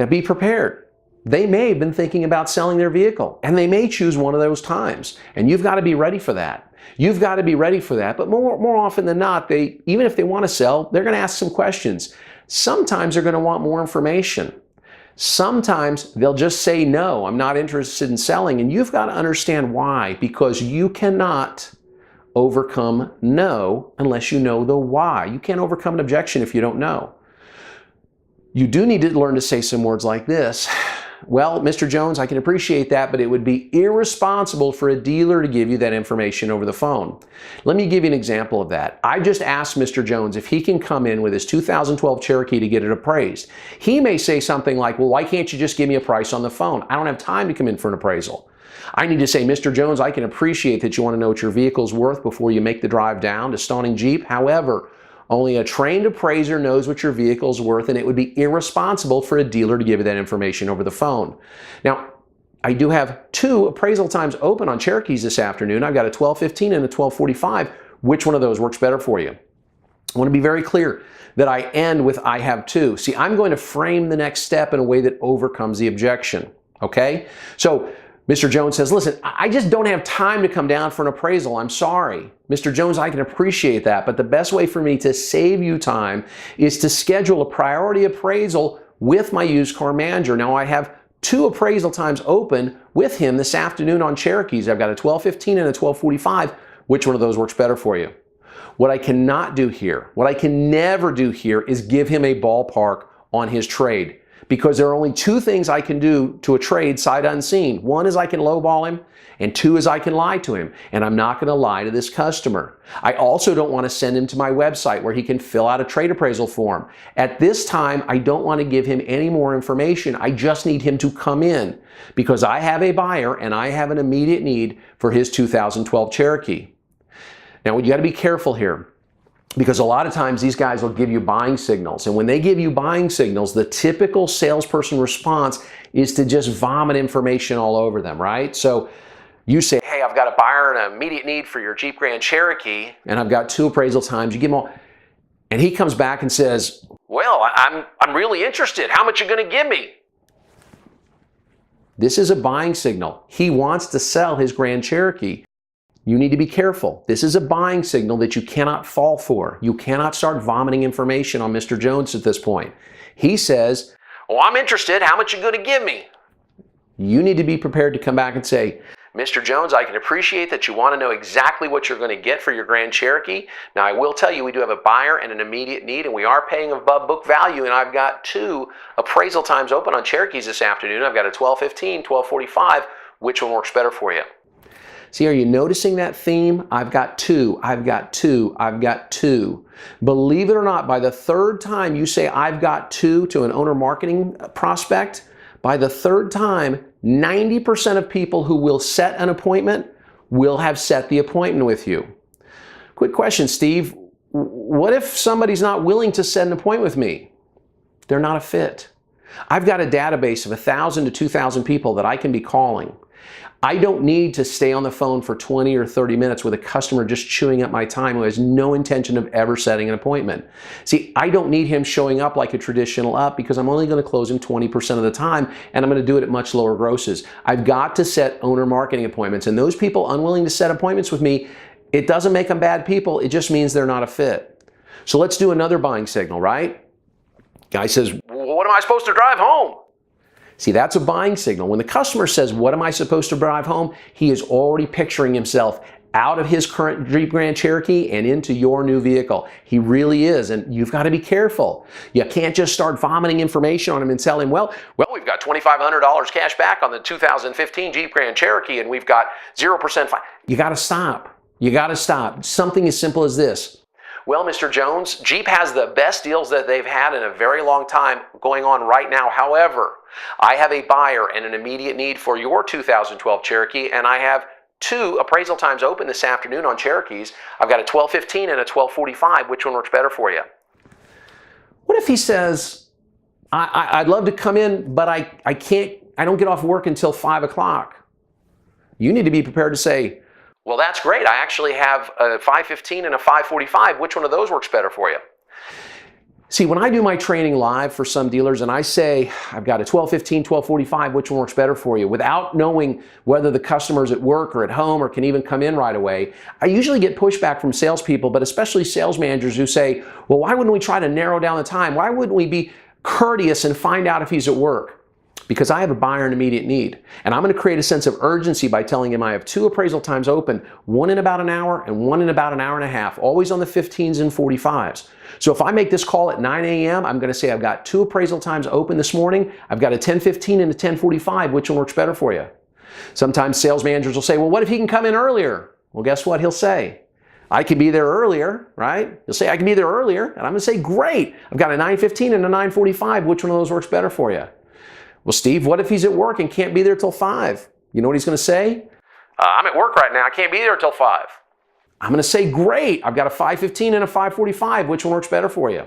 Now be prepared. They may have been thinking about selling their vehicle, and they may choose one of those times, and you've got to be ready for that. You've got to be ready for that, but more often than not, even if they want to sell, they're going to ask some questions. Sometimes they're going to want more information. Sometimes they'll just say, no, I'm not interested in selling, and you've got to understand why, because you cannot overcome no unless you know the why. You can't overcome an objection if you don't know. You do need to learn to say some words like this. Well, Mr. Jones, I can appreciate that, but it would be irresponsible for a dealer to give you that information over the phone. Let me give you an example of that. I just asked Mr. Jones if he can come in with his 2012 Cherokee to get it appraised. He may say something like, well, why can't you just give me a price on the phone? I don't have time to come in for an appraisal. I need to say, Mr. Jones, I can appreciate that you want to know what your vehicle's worth before you make the drive down to Stawning Jeep. However, only a trained appraiser knows what your vehicle's worth, and it would be irresponsible for a dealer to give you that information over the phone. Now, I do have 2 appraisal times open on Cherokees this afternoon. I've got a 12:15 and a 12:45. Which one of those works better for you? I want to be very clear that I end with I have 2. See, I'm going to frame the next step in a way that overcomes the objection, okay? So, Mr. Jones says, listen, I just don't have time to come down for an appraisal. I'm sorry. Mr. Jones, I can appreciate that, but the best way for me to save you time is to schedule a priority appraisal with my used car manager. Now, I have 2 appraisal times open with him this afternoon on Cherokees. I've got a 12:15 and a 12:45. Which one of those works better for you? What I cannot do here, what I can never do here is give him a ballpark on his trade. Because there are only 2 things I can do to a trade sight unseen. 1 is I can lowball him, and 2 is I can lie to him. And I'm not going to lie to this customer. I also don't want to send him to my website where he can fill out a trade appraisal form. At this time, I don't want to give him any more information. I just need him to come in because I have a buyer and I have an immediate need for his 2012 Cherokee. Now, you got to be careful here, because a lot of times these guys will give you buying signals. And when they give you buying signals, the typical salesperson response is to just vomit information all over them, right? So you say, hey, I've got a buyer and an immediate need for your Jeep Grand Cherokee, and I've got 2 appraisal times. You give him all, and he comes back and says, well, I'm really interested. How much are you going to give me? This is a buying signal. He wants to sell his Grand Cherokee. You need to be careful. This is a buying signal that you cannot fall for. You cannot start vomiting information on Mr. Jones at this point. He says, well, I'm interested. How much are you going to give me? You need to be prepared to come back and say, Mr. Jones, I can appreciate that you want to know exactly what you're going to get for your Grand Cherokee. Now, I will tell you, we do have a buyer and an immediate need, and we are paying above book value, and I've got 2 appraisal times open on Cherokees this afternoon. I've got a 12:15, 12:45. Which one works better for you? See, are you noticing that theme? I've got 2, I've got 2, I've got 2. Believe it or not, by the 3rd time you say I've got 2 to an owner marketing prospect, by the 3rd time, 90% of people who will set an appointment will have set the appointment with you. Quick question, Steve. What if somebody's not willing to set an appointment with me? They're not a fit. I've got a database of 1,000 to 2,000 people that I can be calling. I don't need to stay on the phone for 20 or 30 minutes with a customer just chewing up my time who has no intention of ever setting an appointment. See, I don't need him showing up like a traditional up because I'm only going to close him 20% of the time, and I'm going to do it at much lower grosses. I've got to set owner marketing appointments, and those people unwilling to set appointments with me, it doesn't make them bad people. It just means they're not a fit. So let's do another buying signal, right? Guy says, well, what am I supposed to drive home? See, that's a buying signal. When the customer says, what am I supposed to drive home? He is already picturing himself out of his current Jeep Grand Cherokee and into your new vehicle. He really is, and you've got to be careful. You can't just start vomiting information on him and tell him, well, we've got $2,500 cash back on the 2015 Jeep Grand Cherokee, and we've got 0%. You got to stop. You got to stop. Something as simple as this. Well, Mr. Jones, Jeep has the best deals that they've had in a very long time going on right now. However, I have a buyer and an immediate need for your 2012 Cherokee, and I have 2 appraisal times open this afternoon on Cherokees. I've got a 12:15 and a 12:45. Which one works better for you? What if he says, I'd love to come in, but I don't get off work until 5 o'clock. You need to be prepared to say, well, that's great. I actually have a 5:15 and a 5:45. Which one of those works better for you? See, when I do my training live for some dealers and I say, I've got a 12:15, 12:45, which one works better for you, without knowing whether the customer's at work or at home or can even come in right away, I usually get pushback from salespeople, but especially sales managers who say, well, why wouldn't we try to narrow down the time? Why wouldn't we be courteous and find out if he's at work? Because I have a buyer in immediate need. And I'm going to create a sense of urgency by telling him I have 2 appraisal times open, one in about an hour and one in about an hour and a half, always on the 15s and 45s. So if I make this call at 9 a.m., I'm going to say I've got 2 appraisal times open this morning. I've got a 10:15 and a 10:45. Which one works better for you? Sometimes sales managers will say, well, what if he can come in earlier? Well, guess what he'll say? I could be there earlier, right? He'll say, I can be there earlier. And I'm going to say, great. I've got a 9:15 and a 9:45. Which one of those works better for you? Well, Steve, what if he's at work and can't be there till 5? You know what he's going to say? I'm at work right now. I can't be there till 5. I'm going to say, great. I've got a 5:15 and a 5:45. Which one works better for you?